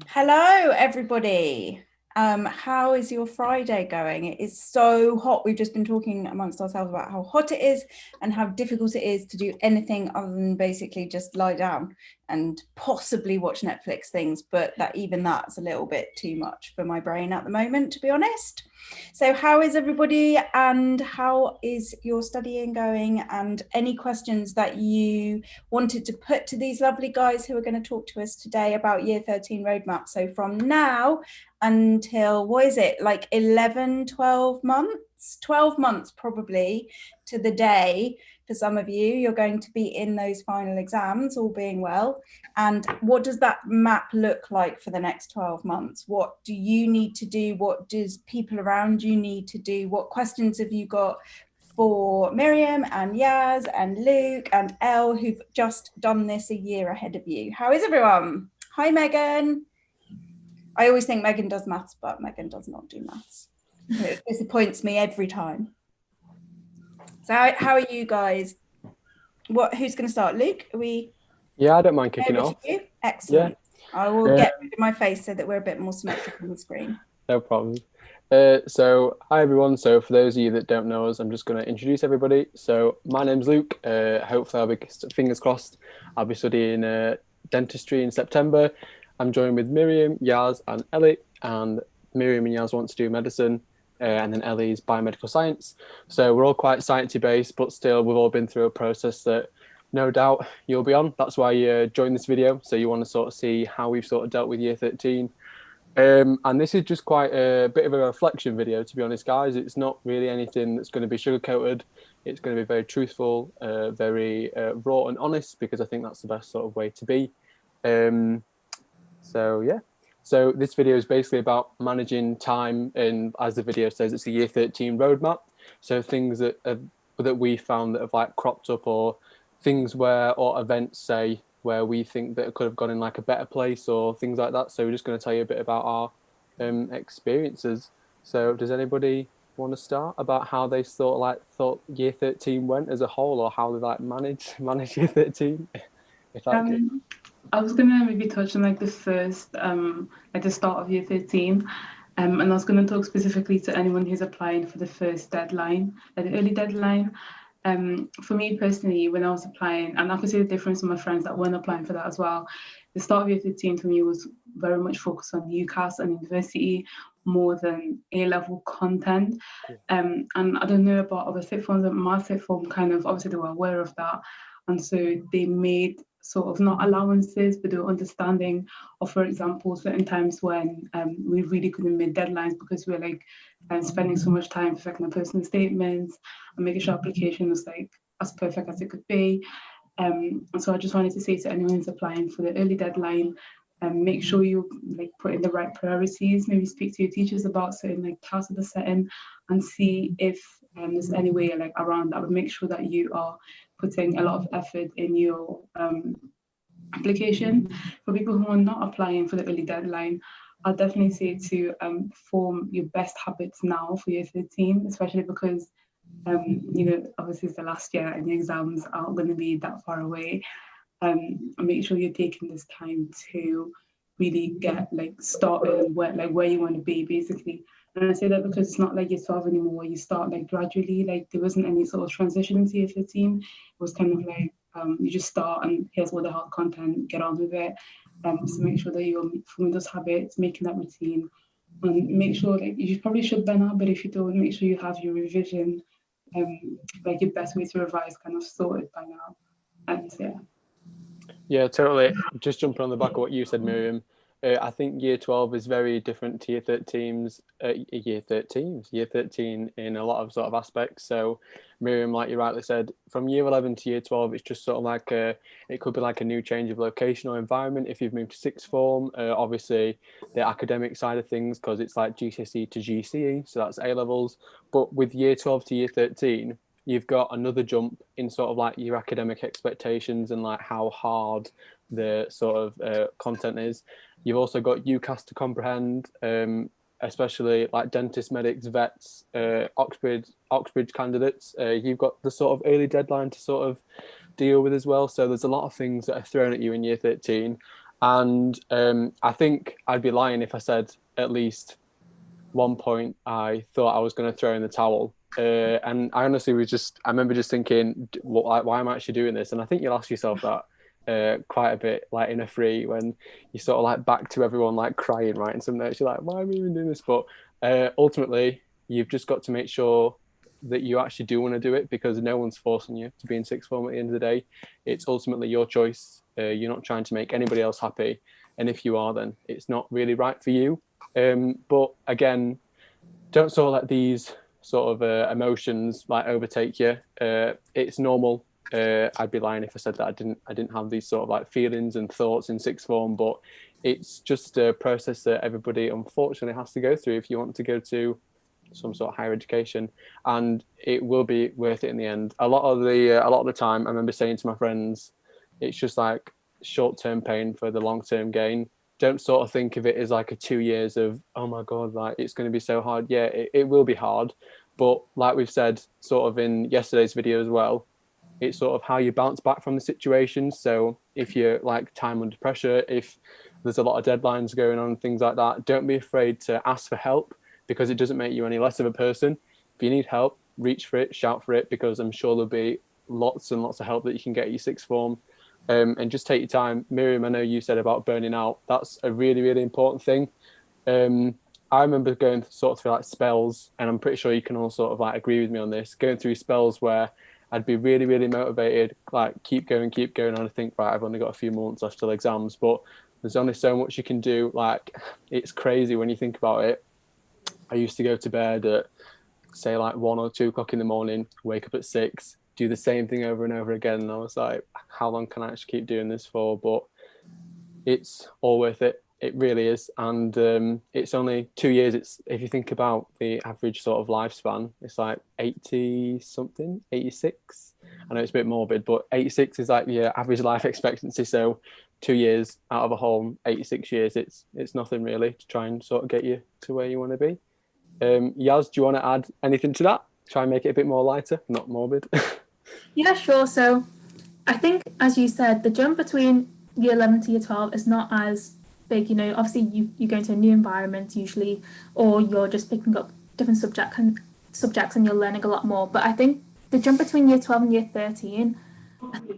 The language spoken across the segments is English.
Hello, everybody. How is your Friday going? It is so hot. We've just been talking amongst ourselves about how hot it is and how difficult it is to do anything other than basically just lie down and possibly watch Netflix things. But even that's a little bit too much for my brain at the moment, to be honest. So how is everybody and how is your studying going? And any questions that you wanted to put to these lovely guys who are going to talk to us today about Year 13 roadmap. So from now until, what is it, like 11, 12 months? 12 months probably to the day for some of you. You're going to be in those final exams, all being well. And what does that map look like for the next 12 months? What do you need to do? What does people around you need to do? What questions have you got for Miriam and Yaz and Luke and Elle, who've just done this a year ahead of you? How is everyone? Hi, Megan. I always think Megan does maths, but Megan does not do maths. It disappoints me every time. So how are you guys? Who's going to start? Luke, are we? Yeah, I don't mind kicking off. You? Excellent. Yeah. I will get rid of my face so that we're a bit more symmetrical on the screen. No problem. So hi everyone. So for those of you that don't know us, I'm just going to introduce everybody. So my name's Luke. Hopefully I'll be, fingers crossed, I'll be studying dentistry in September. I'm joined with Miriam, Yaz and Ellie, and Miriam and Yaz want to do medicine, and then Ellie's biomedical science. So we're all quite sciencey based, but still we've all been through a process that no doubt you'll be on. That's why you joined this video. So you want to sort of see how we've sort of dealt with Year 13. And this is just quite a bit of a reflection video, to be honest, guys. It's not really anything that's going to be sugar-coated. It's going to be very truthful, very raw and honest, because I think that's the best sort of way to be. So yeah. So this video is basically about managing time, and as the video says, it's the Year 13 roadmap. So things that we found that have like cropped up, or things or events, say, where we think that it could have gone in like a better place or things like that. So we're just going to tell you a bit about our experiences. So does anybody want to start about how they thought Year 13 went as a whole, or how they like manage Year 13? I was gonna maybe touch on like the first at the start of Year 13. And I was going to talk specifically to anyone who's applying for the first deadline, the early deadline. For me personally, when I was applying, and I could see the difference in my friends that weren't applying for that as well, the start of Year 13 for me was very much focused on UCAS and university more than A-level content. And I don't know about other sixth forms, but my sixth form kind of, obviously they were aware of that. And so they made sort of not allowances, but they were understanding of, for example, certain times when we really couldn't meet deadlines because we were like spending so much time perfecting our personal statements and making sure application was like as perfect as it could be. And so I just wanted to say to anyone who's applying for the early deadline, make sure you like put in the right priorities, maybe speak to your teachers about certain like tasks of the setting and see if there's any way like around that would make sure that you are putting a lot of effort in your application. For people who are not applying for the early deadline, I'll definitely say to form your best habits now for Year 13, especially because obviously it's the last year and the exams aren't going to be that far away. And make sure you're taking this time to really get like started where you want to be basically. And I say that because it's not like Year 12 anymore where you start like gradually, like there wasn't any sort of transition into Year 13. It was kind of like you just start and here's all the hard content, get on with it. So make sure that you're forming those habits, making that routine, and make sure like you probably should by now, but if you don't, make sure you have your revision, like your best way to revise kind of sorted by now. And yeah, totally. Just jumping on the back of what you said, Miriam. I think Year 12 is very different to Year 13 in a lot of sort of aspects. So Miriam, like you rightly said, from Year 11 to Year 12, it's just sort of like it could be like a new change of location or environment if you've moved to sixth form. Obviously, the academic side of things, because it's like GCSE to GCE, so that's A-levels. But with Year 12 to Year 13, you've got another jump in sort of like your academic expectations and like how hard the sort of content is. You've also got UCAS to comprehend, especially like dentists, medics, vets, Oxbridge candidates. You've got the sort of early deadline to sort of deal with as well. So there's a lot of things that are thrown at you in Year 13. And I think I'd be lying if I said at least one point I thought I was going to throw in the towel. And I honestly I remember just thinking, why am I actually doing this? And I think you'll ask yourself that quite a bit, like in a free, when you sort of like back to everyone like crying, writing some notes, you're like, why am I even doing this? But ultimately, you've just got to make sure that you actually do want to do it, because no one's forcing you to be in sixth form at the end of the day. It's ultimately your choice. You're not trying to make anybody else happy. And if you are, then it's not really right for you. But again, don't sort of let these sort of emotions like overtake you. It's normal. I'd be lying if I said that I didn't have these sort of like feelings and thoughts in sixth form, but it's just a process that everybody unfortunately has to go through if you want to go to some sort of higher education, and it will be worth it in the end. A lot of the time, I remember saying to my friends, it's just like short-term pain for the long-term gain. Don't sort of think of it as like a 2 years of, oh my God, like it's going to be so hard. Yeah, it will be hard. But like we've said sort of in yesterday's video as well, it's sort of how you bounce back from the situation. So if you're like time under pressure, if there's a lot of deadlines going on, things like that, don't be afraid to ask for help, because it doesn't make you any less of a person. If you need help, reach for it, shout for it, because I'm sure there'll be lots and lots of help that you can get at your sixth form. And just take your time. Miriam, I know you said about burning out. That's a really, really important thing. I remember going sort of through like spells, and I'm pretty sure you can all sort of like agree with me on this, going through spells where I'd be really, really motivated, like keep going. And I think, right, I've only got a few months left till exams, but there's only so much you can do. Like, it's crazy when you think about it. I used to go to bed at, say, like 1 or 2 o'clock in the morning, wake up at 6, do the same thing over and over again. And I was like, how long can I actually keep doing this for? But it's all worth it. It really is. And it's only 2 years. It's, if you think about the average sort of lifespan, it's like 80 something, 86. I know it's a bit morbid, but 86 is like your average life expectancy. So 2 years out of a whole 86 years, it's nothing really to try and sort of get you to where you want to be. Yaz, do you want to add anything to that? Try and make it a bit more lighter, not morbid. Yeah, sure. So I think, as you said, the jump between year 11 to year 12 is not as big. You know, obviously you go into a new environment usually, or you're just picking up different subjects and you're learning a lot more. But I think the jump between year 12 and year 13, the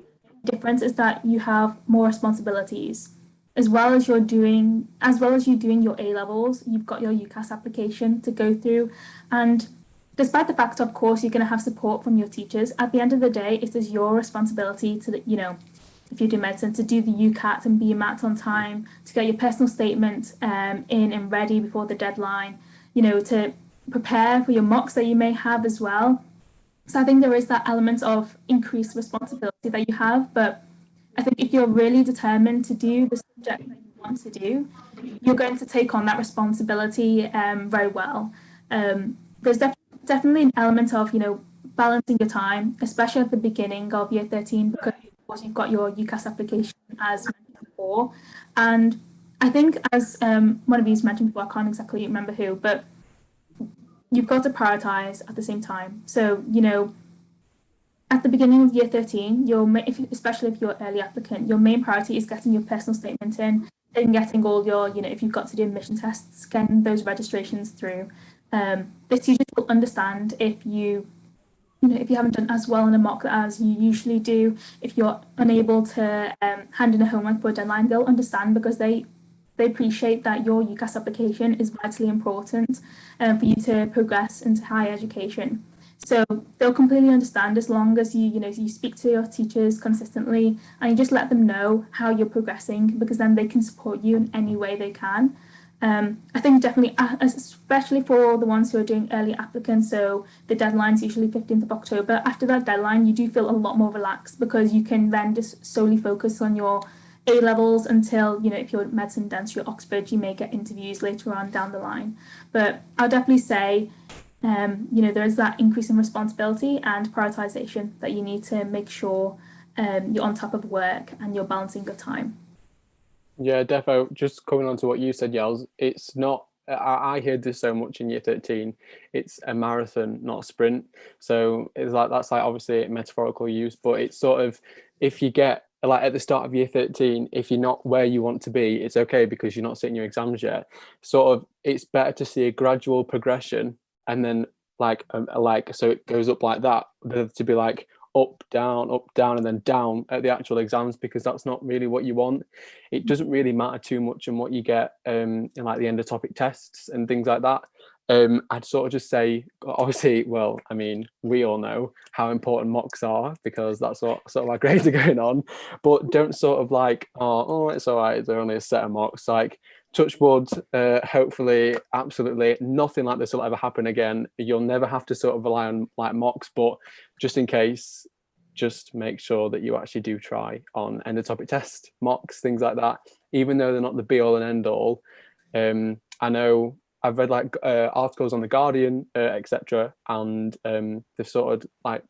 difference is that you have more responsibilities. As well as you doing your A levels, you've got your UCAS application to go through, and despite the fact, of course, you're going to have support from your teachers, at the end of the day, it is your responsibility to, you know, if you do medicine, to do the UCAT and BMAT on time, to get your personal statement in and ready before the deadline, you know, to prepare for your mocks that you may have as well. So I think there is that element of increased responsibility that you have, but I think if you're really determined to do the subject that you want to do, you're going to take on that responsibility very well. There's definitely an element of, you know, balancing your time, especially at the beginning of year 13, because of course you've got your UCAS application as mentioned before. And I think, as one of you mentioned before, I can't exactly remember who, but you've got to prioritize at the same time. So, you know, at the beginning of year 13, especially if you're an early applicant, your main priority is getting your personal statement in and getting all your, you know, if you've got to do admission tests, getting those registrations through. The teachers will understand if you haven't done as well in a mock as you usually do, if you're unable to hand in a homework for a deadline, they'll understand, because they appreciate that your UCAS application is vitally important for you to progress into higher education. So they'll completely understand, as long as you speak to your teachers consistently and you just let them know how you're progressing, because then they can support you in any way they can. I think definitely, especially for the ones who are doing early applicants, so the deadline's usually 15th of October. After that deadline, you do feel a lot more relaxed, because you can then just solely focus on your A levels until, you know, if you're medicine, dentistry, or Oxford, you may get interviews later on down the line. But I'll definitely say, you know, there is that increase in responsibility and prioritization that you need to make sure you're on top of work and you're balancing your time. Yeah, defo. Just coming on to what you said, Yels, it's not, I heard this so much in year 13, it's a marathon, not a sprint. So it's like, that's like obviously metaphorical use, but it's sort of, if you get like at the start of year 13, if you're not where you want to be, it's okay because you're not sitting your exams yet. Sort of, it's better to see a gradual progression, and then like so it goes up like that, than to be like up, down, and then down at the actual exams, because that's not really what you want. It doesn't really matter too much in what you get in like the end of topic tests and things like that. I'd sort of just say, obviously, well, I mean, we all know how important mocks are, because that's what sort of our grades are going on, but don't sort of like, oh, it's all right, they're only a set of mocks. Like, touch wood, hopefully, absolutely nothing like this will ever happen again. You'll never have to sort of rely on like mocks, but just in case, just make sure that you actually do try on end of topic test, mocks, things like that, even though they're not the be all and end all. I know I've read like articles on The Guardian, etc., and they've sort of like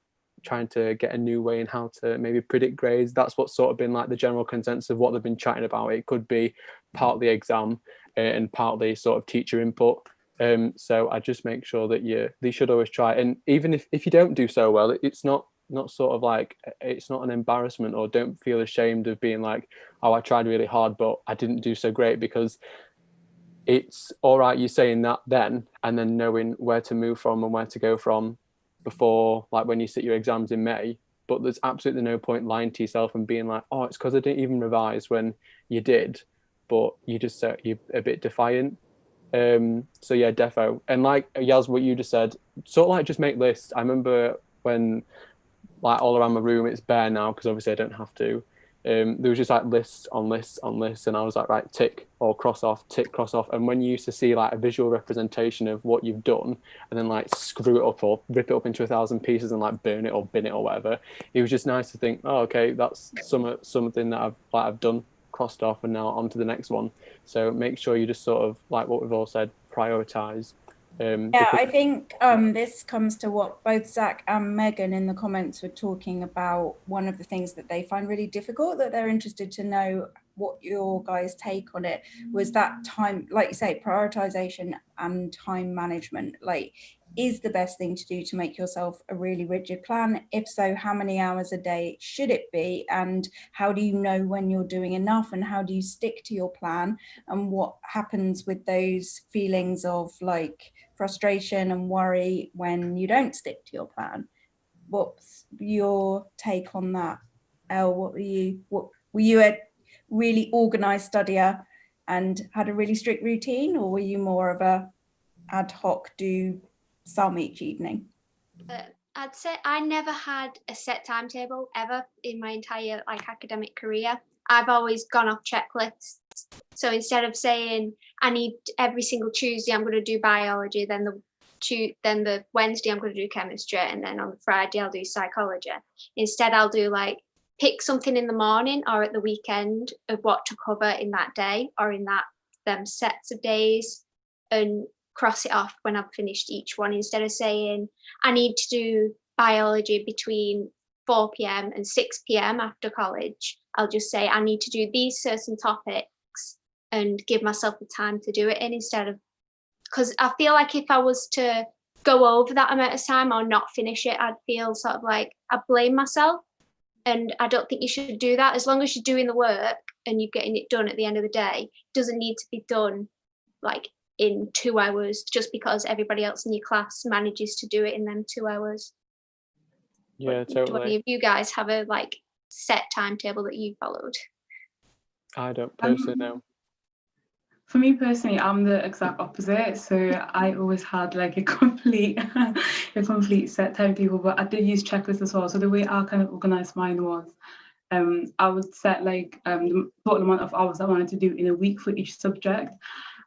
trying to get a new way in how to maybe predict grades. That's what's sort of been like the general consensus of what they've been chatting about. It could be partly exam and partly sort of teacher input. So I just make sure that they should always try. And even if you don't do so well, it's not sort of like, it's not an embarrassment, or don't feel ashamed of being like, oh, I tried really hard, but I didn't do so great, because it's all right you saying that then, and then knowing where to move from and where to go from before, like when you sit your exams in May. But there's absolutely no point lying to yourself and being like, oh, it's because I didn't even revise, when you did, but you're a bit defiant. So yeah, defo. And like Yaz, what you just said, sort of like just make lists. I remember when like all around my room it's bare now, because obviously I don't have to. There was just like lists on lists on lists, and I was like, right, tick or cross off, tick, cross off. And when you used to see like a visual representation of what you've done, and then like screw it up or rip it up into 1,000 pieces and like burn it or bin it or whatever, it was just nice to think, oh, okay, that's something that I've done, crossed off, and now on to the next one. So make sure you just sort of, like what we've all said, prioritize. I think this comes to what both Zach and Megan in the comments were talking about. One of the things that they find really difficult, that they're interested to know what your guys' take on it, was that time, like you say, prioritization and time management. Like, is the best thing to do to make yourself a really rigid plan? If so, how many hours a day should it be? And how do you know when you're doing enough? And how do you stick to your plan? And what happens with those feelings of like frustration and worry when you don't stick to your plan? What's your take on that? Elle, were you a really organized studier and had a really strict routine, or were you more of a ad hoc, do some each evening? I'd say I never had a set timetable ever in my entire like academic career. I've always gone off checklists. So instead of saying I need every single Tuesday I'm going to do biology, then the Wednesday I'm going to do chemistry, and then on the Friday I'll do psychology. Instead, I'll do like pick something in the morning or at the weekend of what to cover in that day or in them sets of days, and cross it off when I've finished each one. Instead of saying I need to do biology between 4 p.m. and 6 p.m. after college, I'll just say I need to do these certain topics and give myself the time to do it in, instead of, because I feel like if I was to go over that amount of time or not finish it, I'd feel sort of like I blame myself. And I don't think you should do that. As long as you're doing the work and you're getting it done at the end of the day, it doesn't need to be done like in 2 hours just because everybody else in your class manages to do it in them 2 hours. Yeah, totally. Do any of you guys have a like set timetable that you followed? I don't personally know. For me personally, I'm the exact opposite. So I always had like a complete set timetable, but I did use checklists as well. So the way I kind of organized mine was, I would set like the total amount of hours I wanted to do in a week for each subject,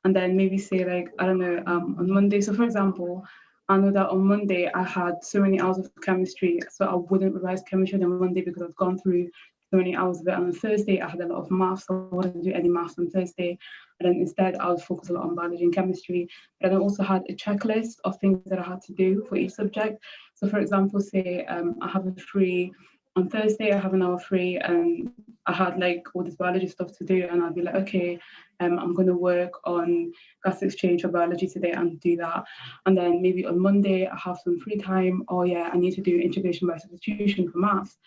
and then maybe say like, I don't know, on Monday. So for example, I know that on Monday I had so many hours of chemistry, so I wouldn't revise chemistry on Monday because I've gone through so many hours of it. And on Thursday, I had a lot of maths, so I wouldn't do any maths on Thursday. And then instead, I would focus a lot on biology and chemistry. But then I also had a checklist of things that I had to do for each subject. So for example, say I have a free, on Thursday, I have an hour free, and I had like all this biology stuff to do. And I'd be like, okay, I'm going to work on gas exchange for biology today and do that. And then maybe on Monday, I have some free time. Oh yeah, I need to do integration by substitution for maths.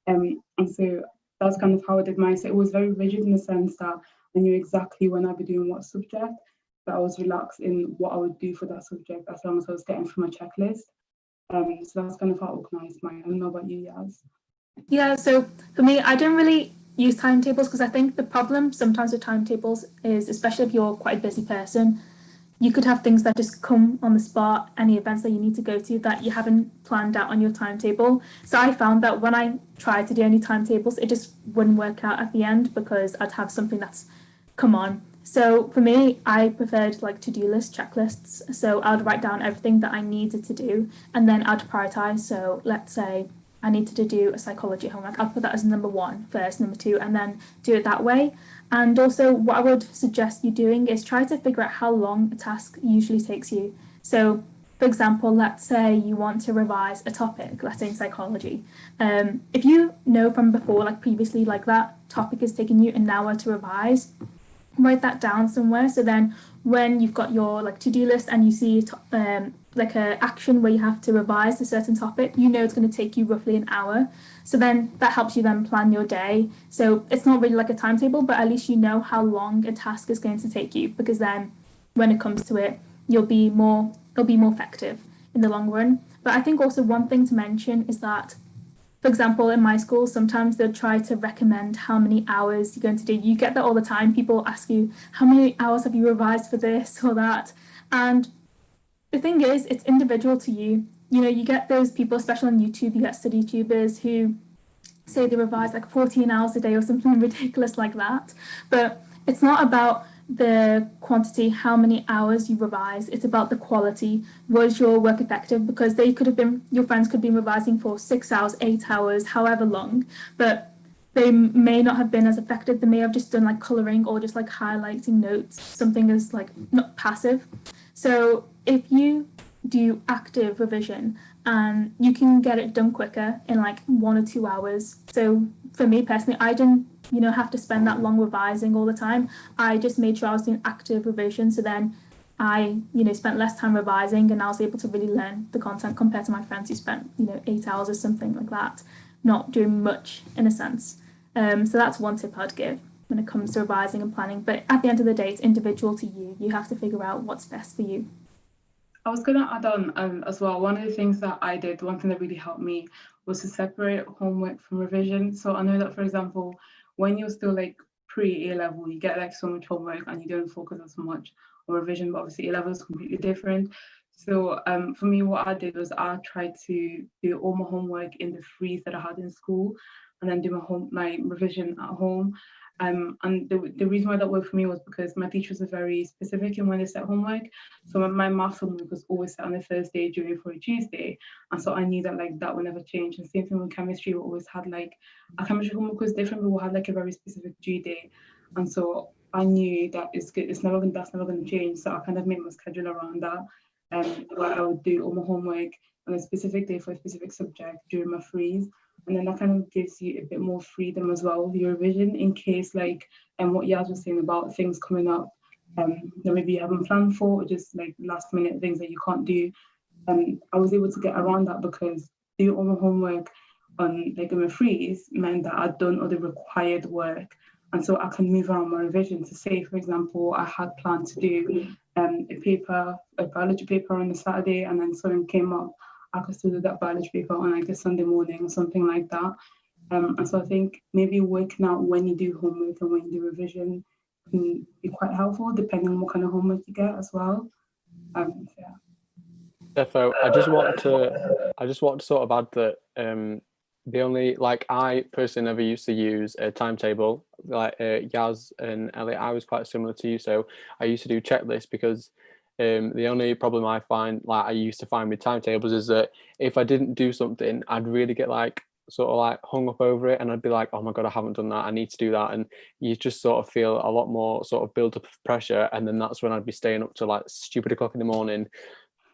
And so that's kind of how I did mine. So it was very rigid in the sense that I knew exactly when I'd be doing what subject, but I was relaxed in what I would do for that subject as long as I was getting from a checklist. So that's kind of how I organised mine. I don't know about you, Yaz. Yeah, so for me, I don't really use timetables because I think the problem sometimes with timetables is, especially if you're quite a busy person, you could have things that just come on the spot, any events that you need to go to that you haven't planned out on your timetable. So I found that when I tried to do any timetables, it just wouldn't work out at the end because I'd have something that's come on. So for me, I preferred like to-do list checklists. So I'd write down everything that I needed to do and then I'd prioritize. So let's say I needed to do a psychology homework. I'll put that as number 1 first, number 2, and then do it that way. And also what I would suggest you doing is try to figure out how long a task usually takes you. So for example, let's say you want to revise a topic, let's say in psychology. If you know from before, like previously, like that topic is taking you an hour to revise, write that down somewhere. So then when you've got your like to-do list and you see like a action where you have to revise a certain topic, you know it's going to take you roughly an hour. So then that helps you then plan your day. So it's not really like a timetable, but at least you know how long a task is going to take you, because then when it comes to it, it'll be more effective in the long run. But I think also one thing to mention is that, for example, in my school, sometimes they'll try to recommend how many hours you're going to do. You get that all the time. People ask you, how many hours have you revised for this or that? And the thing is, it's individual to you. You know, you get those people, especially on YouTube, you get study tubers who say they revise like 14 hours a day or something ridiculous like that. But it's not about the quantity, how many hours you revise. It's about the quality. Was your work effective? Because they could have been, your friends could be revising for 6 hours, 8 hours, however long, but they may not have been as effective. They may have just done like colouring or just like highlighting notes, something as like not passive. So if you do active revision, and you can get it done quicker in like 1 or 2 hours. So for me personally, I didn't, have to spend that long revising all the time. I just made sure I was doing active revision. So then I, spent less time revising and I was able to really learn the content compared to my friends who spent, 8 hours or something like that, not doing much in a sense. So that's one tip I'd give when it comes to revising and planning. But at the end of the day, it's individual to you. You have to figure out what's best for you. I was going to add on as well, one of the things that I did, one thing that really helped me was to separate homework from revision. So I know that, for example, when you're still like pre-A-level, you get like so much homework and you don't focus as much on revision, but obviously A-level is completely different. So for me, what I did was I tried to do all my homework in the freeze that I had in school and then do my revision at home. And the reason why that worked for me was because my teachers are very specific in when they set homework. So my maths homework was always set on a Thursday during for a Tuesday. And so I knew that like that would never change. And same thing with chemistry, we always had like, our chemistry homework was different, but we had like a very specific due date. And so I knew that that's never going to change. So I kind of made my schedule around that. Where I would do all my homework on a specific day for a specific subject during my freeze. And then that kind of gives you a bit more freedom as well with your revision in case like what Yaz was saying about things coming up that maybe you haven't planned for, or just like last minute things that you can't do. I was able to get around that because doing all my homework on like in my freeze meant that I'd done all the required work. And so I can move around my revision to say, for example, I had planned to do a biology paper on a Saturday, and then something came up. I could still do that biology paper on like a Sunday morning or something like that. And so I think maybe working out when you do homework and when you do revision can be quite helpful depending on what kind of homework you get as well. Yeah. Defo, I just want to sort of add that the only, like, I personally never used to use a timetable. Like Yaz and Elliot, I was quite similar to you, so I used to do checklists because the only problem I used to find with timetables is that if I didn't do something, I'd really get like sort of like hung up over it, and I'd be like, oh my god, I haven't done that, I need to do that, and you just sort of feel a lot more sort of build up of pressure, and then that's when I'd be staying up to like stupid o'clock in the morning,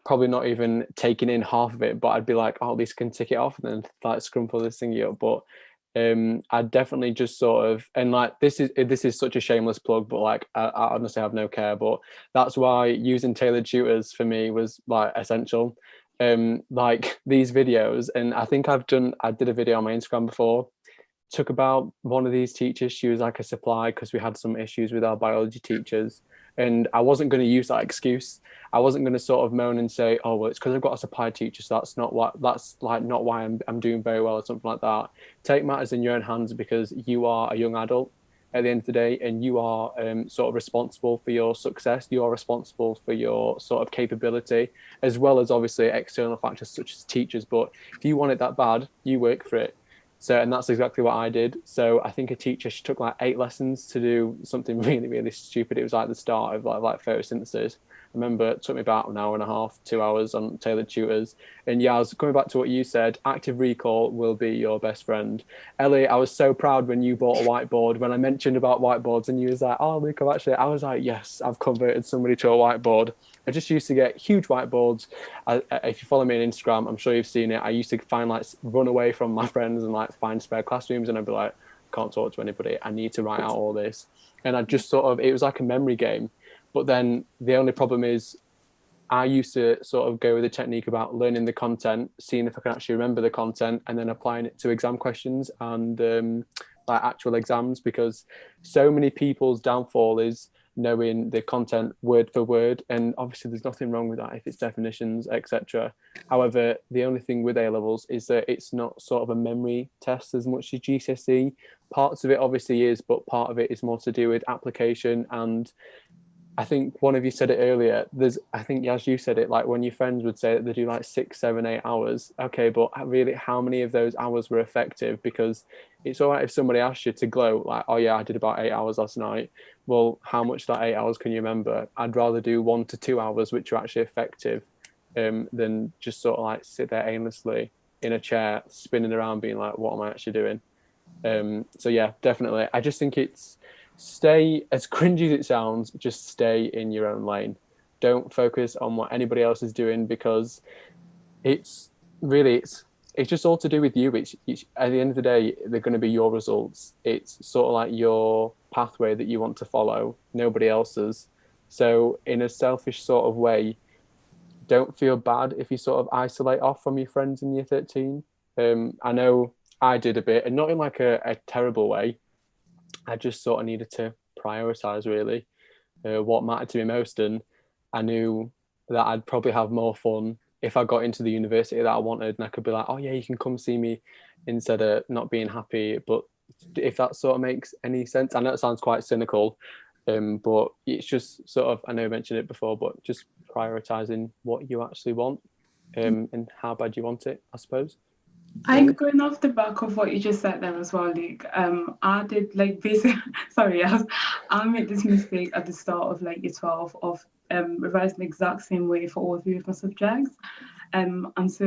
probably not even taking in half of it, but I'd be like, oh, at least can tick it off and then like scrumple this thingy up. But I definitely just sort of, and like this is such a shameless plug, but like I honestly have no care, but that's why using tailored tutors for me was like essential. Like these videos, and I think I did a video on my Instagram before, took about one of these teachers. She was like a supply because we had some issues with our biology teachers, and I wasn't going to use that excuse. I wasn't going to sort of moan and say, oh, well, it's because I've got a supply teacher, so not why I'm doing very well or something like that. Take matters in your own hands, because you are a young adult at the end of the day, and you are sort of responsible for your success. You are responsible for your sort of capability, as well as obviously external factors such as teachers. But if you want it that bad, you work for it. So, and that's exactly what I did. So I think a teacher, she took like 8 lessons to do something really, really stupid. It was like the start of like photosynthesis. I remember it took me about an hour and a half, 2 hours on tailored tutors. And yeah, I was coming back to what you said, active recall will be your best friend. Ellie, I was so proud when you bought a whiteboard, when I mentioned about whiteboards and you was like, oh, Luke, I was like, yes, I've converted somebody to a whiteboard. I just used to get huge whiteboards. If you follow me on Instagram, I'm sure you've seen it. I used to run away from my friends and like find spare classrooms, and I'd be like, can't talk to anybody. I need to write out all this. And I just it was like a memory game. But then the only problem is I used to sort of go with a technique about learning the content, seeing if I can actually remember the content, and then applying it to exam questions and like actual exams, because so many people's downfall is knowing the content word for word, and obviously there's nothing wrong with that if it's definitions, etc. However, the only thing with A levels is that it's not sort of a memory test as much as GCSE. Parts of it obviously is, but part of it is more to do with application. And I think one of you said it earlier, I think as you said it, like when your friends would say that they do like 6, 7, 8 hours. Okay, but really how many of those hours were effective? Because it's all right if somebody asks you to gloat like, oh yeah, I did about 8 hours last night. Well, how much of that 8 hours can you remember? I'd rather do 1 to 2 hours, which are actually effective, than just sort of like sit there aimlessly in a chair, spinning around being like, what am I actually doing? So yeah, definitely. I just think stay, as cringy as it sounds, just stay in your own lane. Don't focus on what anybody else is doing, because it's just all to do with you. It's at the end of the day, they're going to be your results. It's sort of like your pathway that you want to follow, nobody else's. So in a selfish sort of way, don't feel bad if you sort of isolate off from your friends in year 13. I know I did a bit, and not in like a terrible way. I just sort of needed to prioritize really what mattered to me most, and I knew that I'd probably have more fun if I got into the university that I wanted, and I could be like, oh yeah, you can come see me, instead of not being happy. But if that sort of makes any sense, I know it sounds quite cynical, but it's just sort of, I know I mentioned it before, but just prioritizing what you actually want, and how bad you want it, I suppose. I'm going off the back of what you just said there as well, Luke. I did like basically, sorry, I made this mistake at the start of like year 12 of revising the exact same way for all 3 of my subjects. And so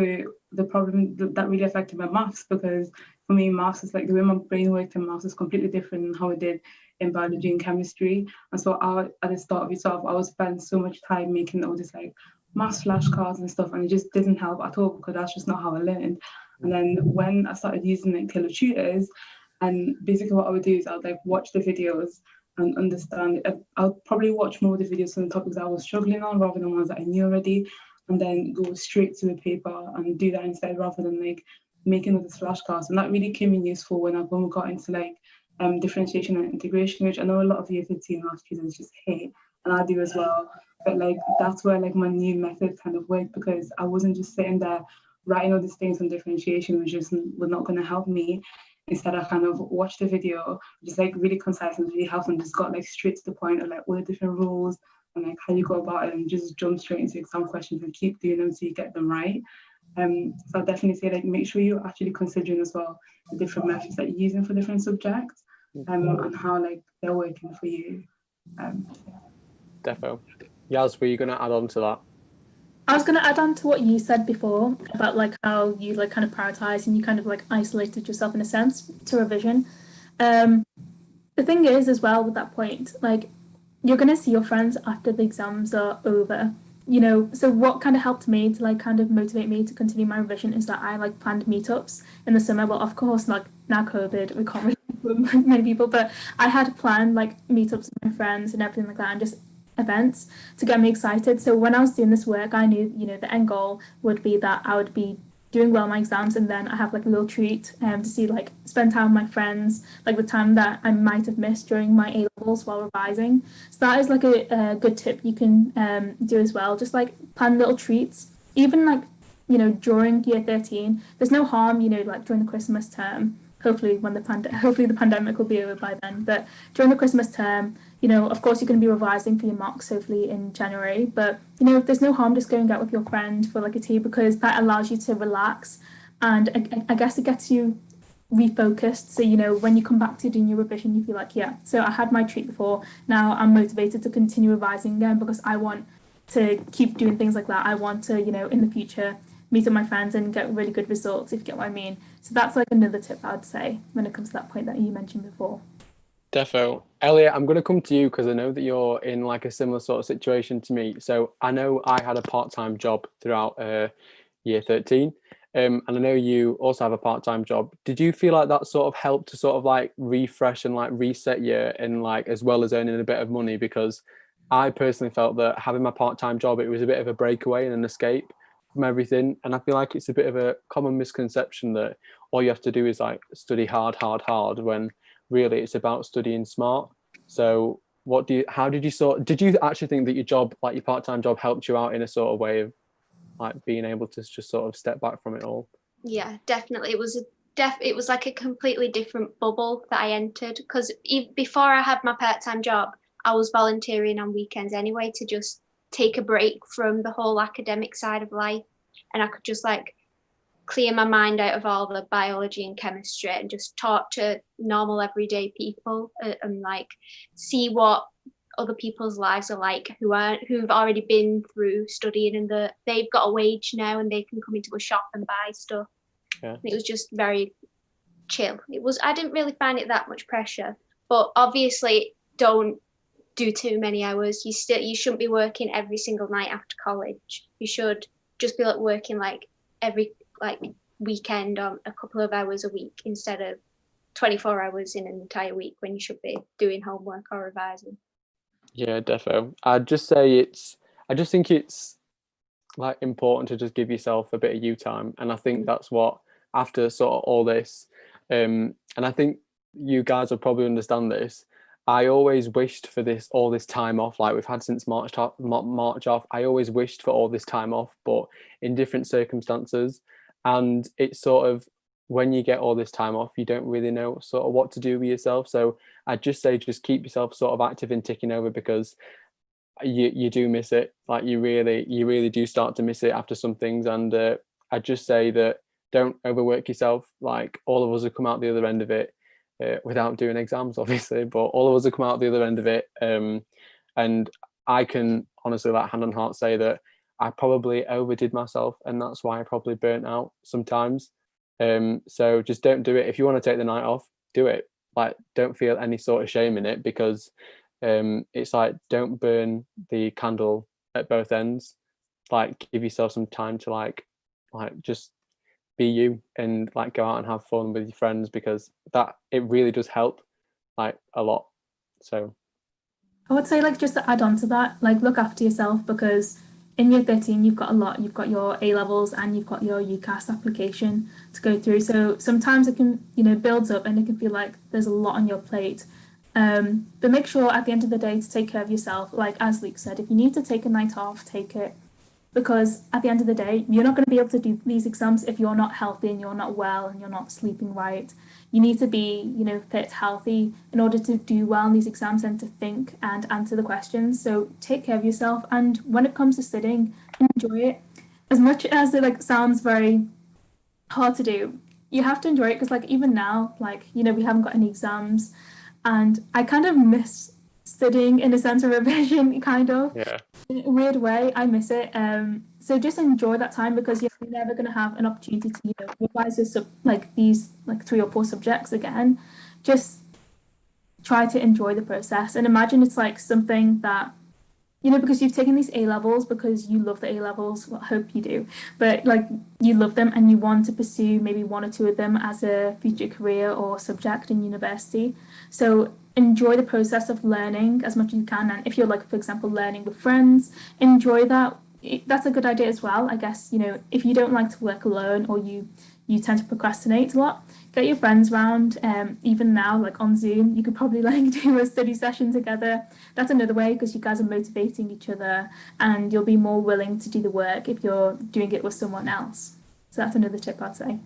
the problem that really affected my maths, because for me, maths is like the way my brain worked, and maths is completely different than how it did in biology and chemistry. And so at the start of year 12, I would spend so much time making all this like maths flashcards and stuff, and it just didn't help at all, because that's just not how I learned. And then when I started using like tailored tutors, and basically what I would do is I would like watch the videos and understand. I'll probably watch more of the videos on the topics I was struggling on rather than ones that I knew already, and then go straight to the paper and do that instead, rather than like making all these flashcards. And that really came in useful when we got into like differentiation and integration, which I know a lot of year 15 maths students just hate, and I do as well. But like that's where like my new method kind of worked, because I wasn't just sitting there writing all these things on differentiation, which was not going to help me. Instead, I kind of watched the video, just like really concise and really helpful, and just got like straight to the point of like all the different rules and like how you go about it, and just jump straight into exam questions and keep doing them so you get them right. So I'll definitely say like make sure you're actually considering as well the different methods that you're using for different subjects, and how like they're working for you. Defo. Yaz, were you going to add on to that? I was going to add on to what you said before about like how you like kind of prioritize and you kind of like isolated yourself in a sense to revision. The thing is as well with that point, like you're going to see your friends after the exams are over, you know. So what kind of helped me to like kind of motivate me to continue my revision is that I like planned meetups in the summer. Well, of course, like now COVID, we can't really meet many people, but I had planned like meetups with my friends and everything like that, and just events to get me excited. So when I was doing this work, I knew, you know, the end goal would be that I would be doing well in my exams, and then I have like a little treat to see, like, spend time with my friends, like the time that I might have missed during my A levels while revising. So that is like a good tip you can do as well. Just like plan little treats, even like, you know, during year 13. There's no harm, you know, like during the Christmas term. Hopefully the pandemic will be over by then. But during the Christmas term, you know, of course, you're going to be revising for your mocks hopefully in January. But, you know, there's no harm just going out with your friend for like a tea, because that allows you to relax. And I guess it gets you refocused. So, you know, when you come back to doing your revision, you feel like, yeah, so I had my treat before. Now I'm motivated to continue revising again, because I want to keep doing things like that. I want to, you know, in the future, meet up my friends and get really good results, if you get what I mean. So that's like another tip I'd say when it comes to that point that you mentioned before. Defo. Elliot, I'm going to come to you because I know that you're in like a similar sort of situation to me. So I know I had a part-time job throughout year 13. And I know you also have a part-time job. Did you feel like that sort of helped to sort of like refresh and like reset you, and like as well as earning a bit of money? Because I personally felt that having my part-time job, it was a bit of a breakaway and an escape from everything. And I feel like it's a bit of a common misconception that all you have to do is like study hard, when really it's about studying smart. So did you actually think that your job, like your part-time job, helped you out in a sort of way of like being able to just sort of step back from it all? Yeah, definitely. It was like a completely different bubble that I entered, because before I had my part-time job, I was volunteering on weekends anyway to just take a break from the whole academic side of life, and I could just like clear my mind out of all the biology and chemistry and just talk to normal everyday people and like see what other people's lives are like who've already been through studying, and they've got a wage now and they can come into a shop and buy stuff. Yeah. It was just very chill. I didn't really find it that much pressure, but obviously don't do too many hours. You shouldn't be working every single night after college. You should just be like working like every like weekend on a couple of hours a week instead of 24 hours in an entire week when you should be doing homework or revising. Yeah, defo. I just think it's like important to just give yourself a bit of you time, and I think that's what, after sort of all this, and I think you guys will probably understand this, I always wished for all this time off, like we've had since March off. I always wished for all this time off, but in different circumstances. And it's sort of, when you get all this time off, you don't really know sort of what to do with yourself. So I'd just say, just keep yourself sort of active and ticking over, because you do miss it. Like you really do start to miss it after some things. And I'd just say that don't overwork yourself. Like all of us have come out the other end of it without doing exams, obviously, but all of us have come out the other end of it. And I can honestly, like hand on heart, say that I probably overdid myself, and that's why I probably burnt out sometimes. So just don't do it. If you want to take the night off, do it. Like, don't feel any sort of shame in it, because it's like, don't burn the candle at both ends. Like, give yourself some time to like just be you and like go out and have fun with your friends, because that it really does help like a lot. So I would say, like, just to add on to that, like, look after yourself, because in year 13 you've got a lot. You've got your A levels and you've got your UCAS application to go through, so sometimes it can, you know, builds up and it can feel like there's a lot on your plate. But make sure at the end of the day to take care of yourself. Like as Luke said, if you need to take a night off, take it, because at the end of the day, you're not going to be able to do these exams if you're not healthy and you're not well and you're not sleeping right. You need to be, you know, fit, healthy in order to do well in these exams and to think and answer the questions. So take care of yourself, and when it comes to studying, enjoy it. As much as it like sounds very hard to do, you have to enjoy it, because like even now, like, you know, we haven't got any exams, and I kind of miss studying in a sense of revision, kind of. yeah. In a weird way, I miss it. So just enjoy that time, because you're never going to have an opportunity to, you know, revise these 3 or 4 subjects again. Just try to enjoy the process, and imagine it's like something that, you know, because you've taken these A levels because you love the A levels. Well, I hope you do, but like you love them and you want to pursue maybe 1 or 2 of them as a future career or subject in university. So enjoy the process of learning as much as you can. And if you're like, for example, learning with friends, enjoy that that's a good idea as well. I guess, if you don't like to work alone, or you tend to procrastinate a lot, get your friends round. Even now, like on Zoom, you could probably like do a study session together. That's another way, because you guys are motivating each other, and you'll be more willing to do the work if you're doing it with someone else. So that's another tip I'd say.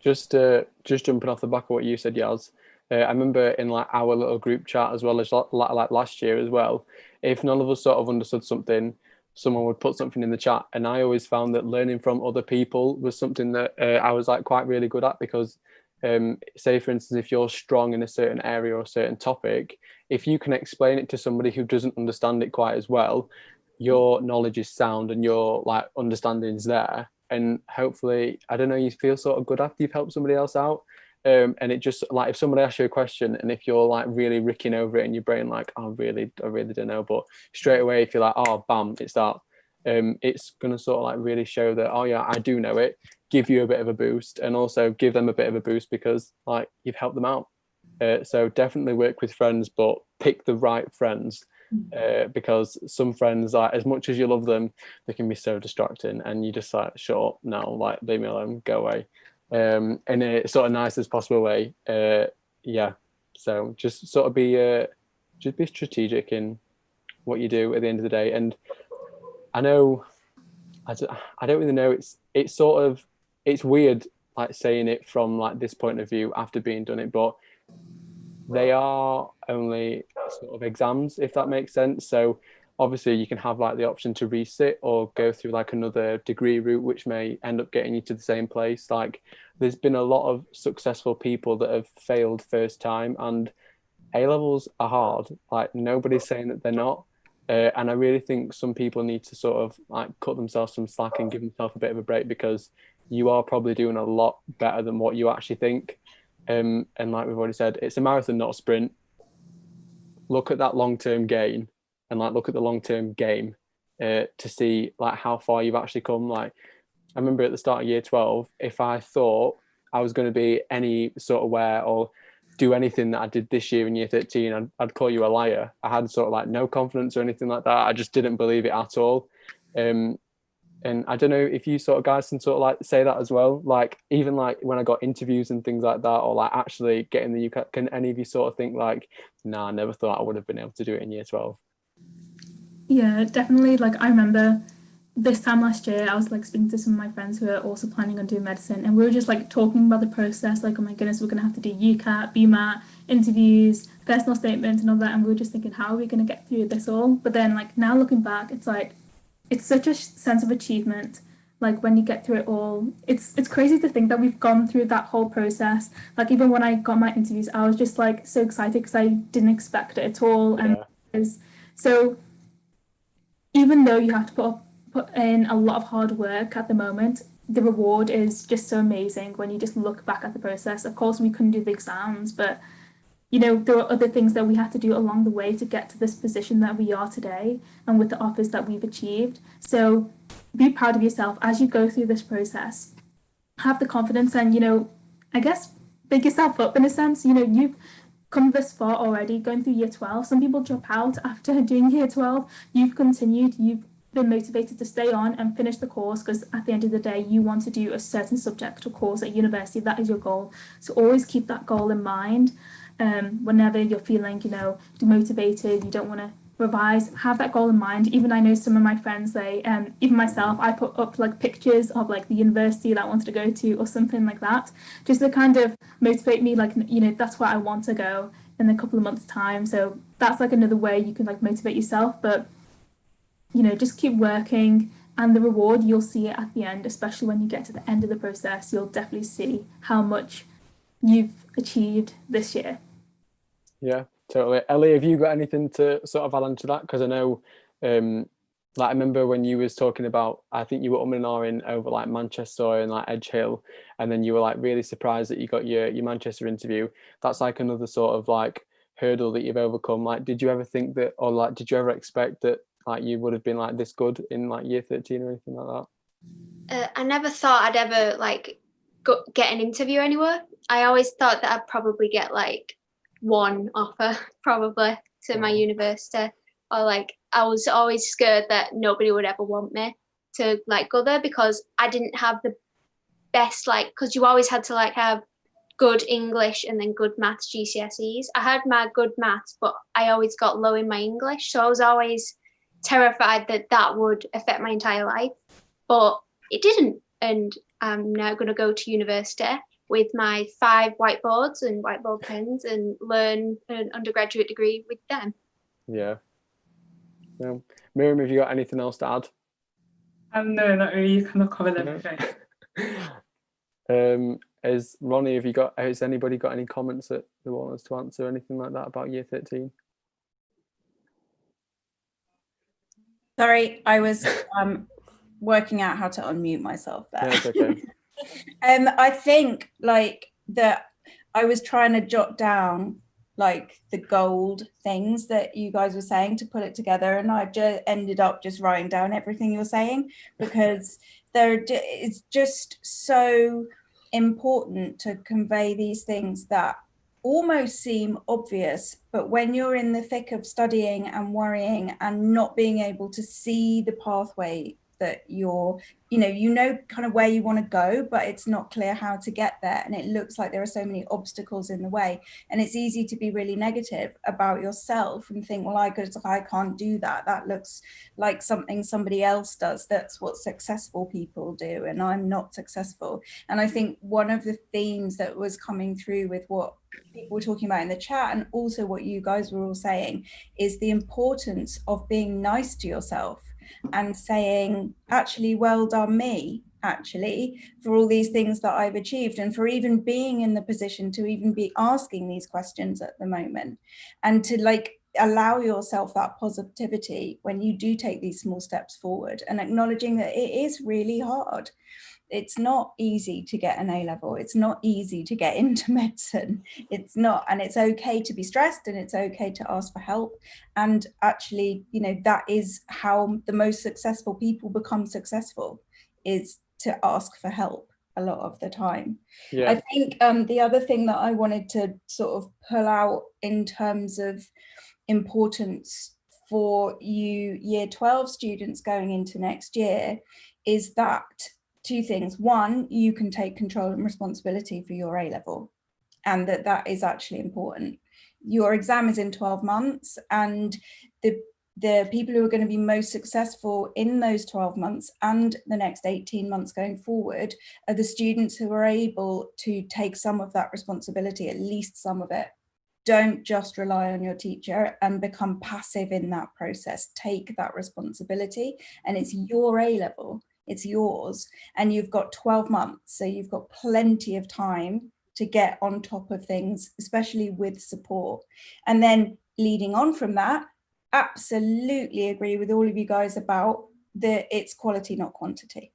Just jumping off the back of what you said, Yaz, I remember in like our little group chat, as well as like last year as well, if none of us sort of understood something, someone would put something in the chat, and I always found that learning from other people was something that I was like quite really good at, because say for instance, if you're strong in a certain area or a certain topic, if you can explain it to somebody who doesn't understand it quite as well, your knowledge is sound and your like understanding is there, and hopefully, I don't know, you feel sort of good after you've helped somebody else out. And it just like, if somebody asks you a question, and if you're like really ricking over it in your brain, like, I really don't know, but straight away if you're like, oh bam, it's that, it's gonna sort of like really show that, oh yeah, I do know it, give you a bit of a boost, and also give them a bit of a boost because like you've helped them out. So definitely work with friends, but pick the right friends, because some friends, like, as much as you love them, they can be so distracting, and you just like, shut up, no, like leave me alone, go away. In a sort of nicest possible way. Yeah, so just sort of be strategic in what you do at the end of the day. And I know, I don't really know, it's sort of, it's weird like saying it from like this point of view after being done it, but they are only sort of exams, if that makes sense. So obviously you can have like the option to resit or go through like another degree route, which may end up getting you to the same place. Like there's been a lot of successful people that have failed first time, and A levels are hard. Like nobody's saying that they're not. And I really think some people need to sort of like cut themselves some slack and give themselves a bit of a break, because you are probably doing a lot better than what you actually think. And like we've already said, it's a marathon, not a sprint. Look at that long-term gain, and like look at the long-term game, to see like how far you've actually come. Like I remember at the start of year 12, if I thought I was going to be any sort of where or do anything that I did this year in year 13, I'd call you a liar. I had sort of like no confidence or anything like that. I just didn't believe it at all. And I don't know if you sort of guys can sort of like say that as well. Like even like when I got interviews and things like that, or like actually getting the UK, can any of you sort of think like, nah, I never thought I would have been able to do it in year 12? Yeah, definitely. Like I remember this time last year, I was like speaking to some of my friends who are also planning on doing medicine, and we were just like talking about the process, like, oh my goodness, we're gonna have to do UCAT, BMAT, interviews, personal statements and all that, and we were just thinking, how are we gonna get through this all? But then like now looking back, it's like it's such a sense of achievement. Like when you get through it all, it's crazy to think that we've gone through that whole process. Like even when I got my interviews, I was just like so excited because I didn't expect it at all. Yeah. And so even though you have to put in a lot of hard work at the moment, the reward is just so amazing when you just look back at the process. Of course, we couldn't do the exams, but there are other things that we had to do along the way to get to this position that we are today, and with the offers that we've achieved. So be proud of yourself as you go through this process. Have the confidence and, I guess, pick yourself up in a sense. You've come this far already, going through year 12. Some people drop out after doing year 12. You've continued, you've been motivated to stay on and finish the course, because at the end of the day, you want to do a certain subject or course at university. That is your goal. So always keep that goal in mind. Whenever you're feeling, demotivated, you don't want to revise, have that goal in mind. Even I know some of my friends, they even myself, I put up like pictures of like the university that I wanted to go to or something like that, just to kind of motivate me, like, that's where I want to go in a couple of months' time. So that's like another way you can like motivate yourself. But just keep working, and the reward, you'll see it at the end. Especially when you get to the end of the process, you'll definitely see how much you've achieved this year. Yeah, totally. Ellie, have you got anything to sort of add on to that? Because I know, like I remember when you was talking about, I think you were umming and ahhing over like Manchester and like Edge Hill, and then you were like really surprised that you got your Manchester interview. That's like another sort of like hurdle that you've overcome. Like, did you ever think that, or like, did you ever expect that like you would have been like this good in like year 13 or anything like that? I never thought I'd ever like get an interview anywhere. I always thought that I'd probably get like one offer probably to my university, or like I was always scared that nobody would ever want me to like go there because I didn't have the best, like, because you always had to like have good English and then good maths GCSEs. I had my good maths, but I always got low in my English, so I was always terrified that that would affect my entire life, but it didn't. And I'm now going to go to university with my 5 whiteboards and whiteboard pens and learn an undergraduate degree with them. Yeah. Miriam, have you got anything else to add? No, not really. You kind of covered everything. Has anybody got any comments that they want us to answer, anything like that about year 13? Sorry, I was working out how to unmute myself there. Yeah, it's okay. I think like that I was trying to jot down like the gold things that you guys were saying to put it together, and I just ended up just writing down everything you're saying, because it's just so important to convey these things that almost seem obvious, but when you're in the thick of studying and worrying and not being able to see the pathway that you're, kind of where you want to go, but it's not clear how to get there, and it looks like there are so many obstacles in the way, and it's easy to be really negative about yourself and think, well, I can't do that, that looks like something somebody else does, that's what successful people do, and I'm not successful. And I think one of the themes that was coming through with what people were talking about in the chat, and also what you guys were all saying, is the importance of being nice to yourself and saying, actually, well done me, actually, for all these things that I've achieved, and for even being in the position to even be asking these questions at the moment, and to like allow yourself that positivity when you do take these small steps forward, and acknowledging that it is really hard. It's not easy to get an A-level. It's not easy to get into medicine. It's not, and it's okay to be stressed, and it's okay to ask for help. And actually, that is how the most successful people become successful, is to ask for help a lot of the time. Yeah. I think the other thing that I wanted to sort of pull out in terms of importance for you year 12 students going into next year is that 2 things. One, you can take control and responsibility for your A-level, and that is actually important. Your exam is in 12 months, and the people who are going to be most successful in those 12 months and the next 18 months going forward are the students who are able to take some of that responsibility, at least some of it. Don't just rely on your teacher and become passive in that process. Take that responsibility, and it's your A-level. It's yours, and you've got 12 months, so you've got plenty of time to get on top of things, especially with support. And then leading on from that, absolutely agree with all of you guys about it's quality, not quantity.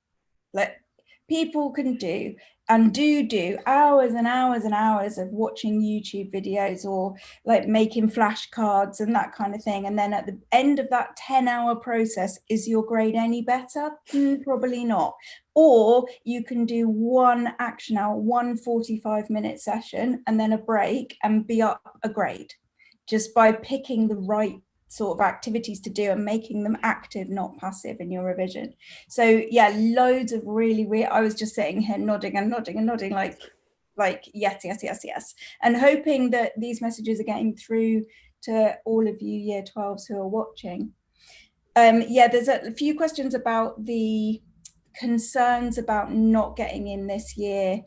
Like, people can do hours and hours and hours of watching YouTube videos, or like making flashcards and that kind of thing, and then at the end of that 10-hour process, is your grade any better? Probably not. Or you can do one action hour, one 45-minute session, and then a break, and be up a grade just by picking the right sort of activities to do and making them active, not passive, in your revision. So yeah, loads of really I was just sitting here nodding like yes, and hoping that these messages are getting through to all of you year 12s who are watching. There's a few questions about the concerns about not getting in this year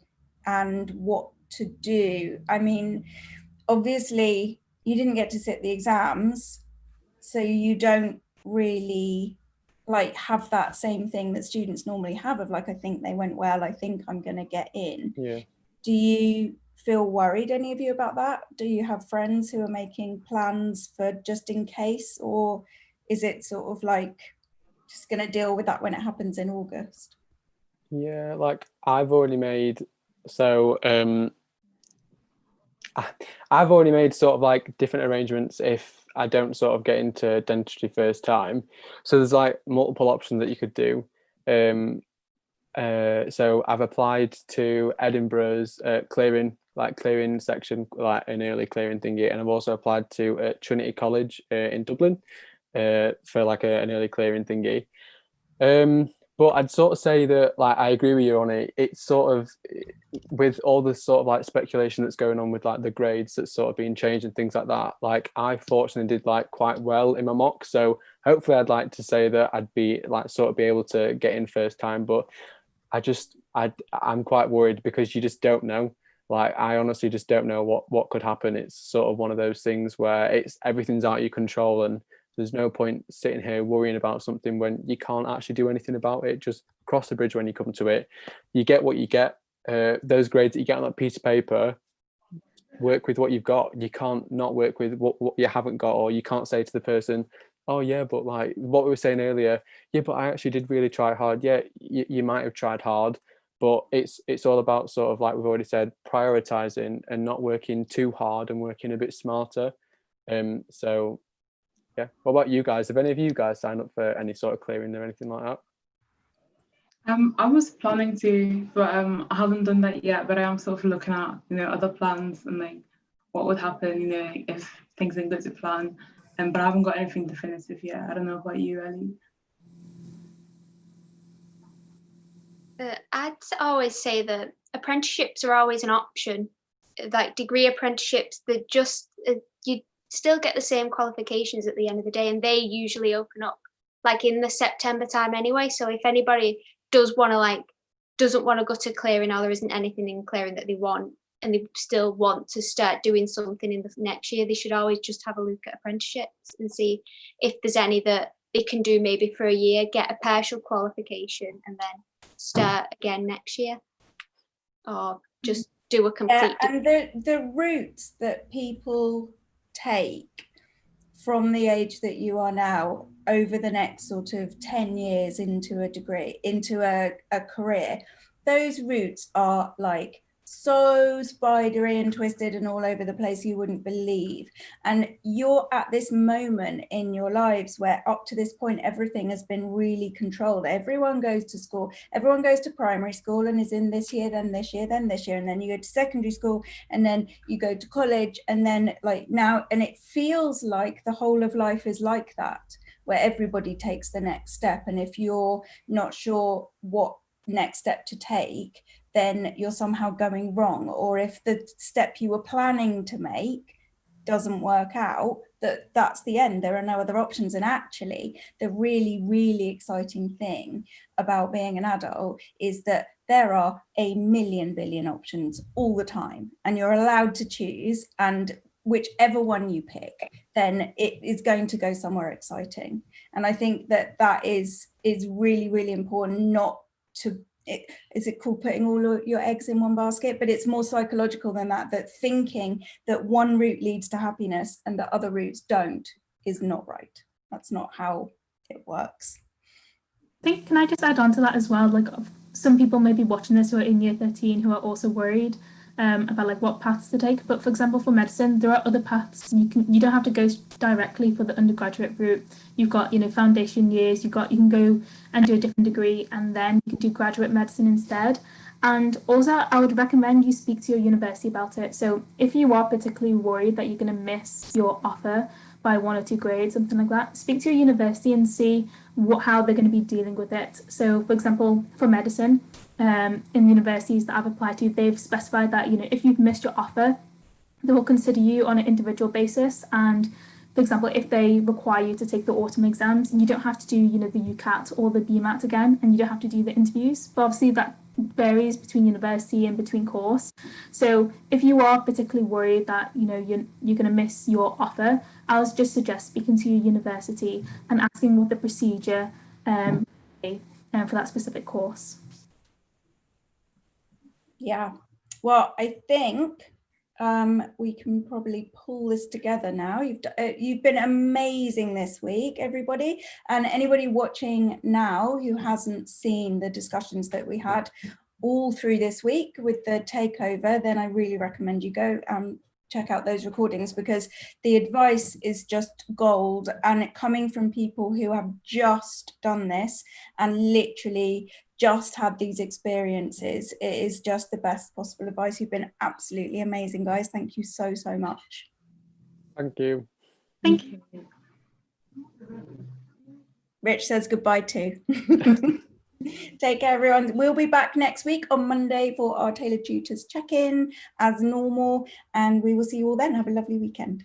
and what to do. I mean, obviously you didn't get to sit the exams, so you don't really like have that same thing that students normally have of like, I think they went well, I think I'm going to get in. Yeah. Do you feel worried, any of you, about that? Do you have friends who are making plans for just in case, or is it sort of like just going to deal with that when it happens in August? Yeah, like I've already made sort of like different arrangements if I don't sort of get into dentistry first time. So there's like multiple options that you could do. So I've applied to Edinburgh's clearing section, like an early clearing thingy, and I've also applied to Trinity College in Dublin. for like an early clearing thingy. But I'd sort of say that, like, I agree with you on it. It's sort of, with all the sort of like speculation that's going on with like the grades that's sort of being changed and things like that, like I fortunately did like quite well in my mock, so hopefully I'd like to say that I'd be like sort of be able to get in first time, but I'm quite worried because you just don't know. Like, I honestly just don't know what could happen. It's sort of one of those things where it's everything's out of your control, and there's no point sitting here worrying about something when you can't actually do anything about it. Just cross the bridge when you come to it. You get what you get. Those grades that you get on that piece of paper, work with what you've got. You can't not work with what you haven't got, or you can't say to the person, oh yeah, but like what we were saying earlier, yeah, but I actually did really try hard. Yeah, you might have tried hard, but it's all about sort of, like we've already said, prioritizing and not working too hard and working a bit smarter. So yeah, what about you guys? Have any of you guys signed up for any sort of clearing or anything like that? I was planning to, but I haven't done that yet. But I am sort of looking at, other plans and like what would happen, if things didn't go to plan. But I haven't got anything definitive yet. I don't know about you, Ellie. I'd always say that apprenticeships are always an option. Like degree apprenticeships, they're just you still get the same qualifications at the end of the day, and they usually open up like in the September time anyway. So if anybody doesn't want to go to clearing, or there isn't anything in clearing that they want, and they still want to start doing something in the next year, they should always just have a look at apprenticeships and see if there's any that they can do maybe for a year, get a partial qualification, and then start again next year, or just do a complete. Yeah, and the routes that people take from the age that you are now over the next sort of 10 years into a degree, into a career, those routes are like so spidery and twisted and all over the place you wouldn't believe. And you're at this moment in your lives where up to this point everything has been really controlled. Everyone goes to school, everyone goes to primary school and is in this year, then this year, then this year, and then you go to secondary school, and then you go to college, and then like now, and it feels like the whole of life is like that, where everybody takes the next step. And if you're not sure what next step to take, then you're somehow going wrong. Or if the step you were planning to make doesn't work out, that's the end. There are no other options. And actually, the really, really exciting thing about being an adult is that there are a million billion options all the time, and you're allowed to choose, and whichever one you pick, then it is going to go somewhere exciting. And I think that is really, really important, not to, is it called putting all your eggs in one basket? But it's more psychological than that, that thinking that one route leads to happiness and the other routes don't is not right. That's not how it works. I think, can I just add on to that as well? Like, some people may be watching this who are in year 13 who are also worried about like what paths to take. But for example, for medicine, there are other paths. You don't have to go directly for the undergraduate route. You've got, foundation years, you can go and do a different degree, and then you can do graduate medicine instead. And also, I would recommend you speak to your university about it. So if you are particularly worried that you're going to miss your offer by 1 or 2 grades, something like that, speak to your university and see how they're going to be dealing with it. So for example, for medicine, in universities that I've applied to, they've specified that, if you've missed your offer, they will consider you on an individual basis. And for example, if they require you to take the autumn exams, you don't have to do, the UCAT or the BMAT again, and you don't have to do the interviews. But obviously that varies between university and between course. So if you are particularly worried that, you're going to miss your offer, I'll just suggest speaking to your university and asking what the procedure for that specific course. Yeah, well, I think we can probably pull this together now. You've been amazing this week, everybody, and anybody watching now who hasn't seen the discussions that we had all through this week with the takeover, then I really recommend you go check out those recordings, because the advice is just gold, and coming from people who have just done this and literally just had these experiences, it is just the best possible advice. You've been absolutely amazing, guys. Thank you so much. Thank you. Thank you. Rich says goodbye too. Take care, everyone. We'll be back next week on Monday for our Tailored Tutors check-in as normal, and we will see you all then. Have a lovely weekend.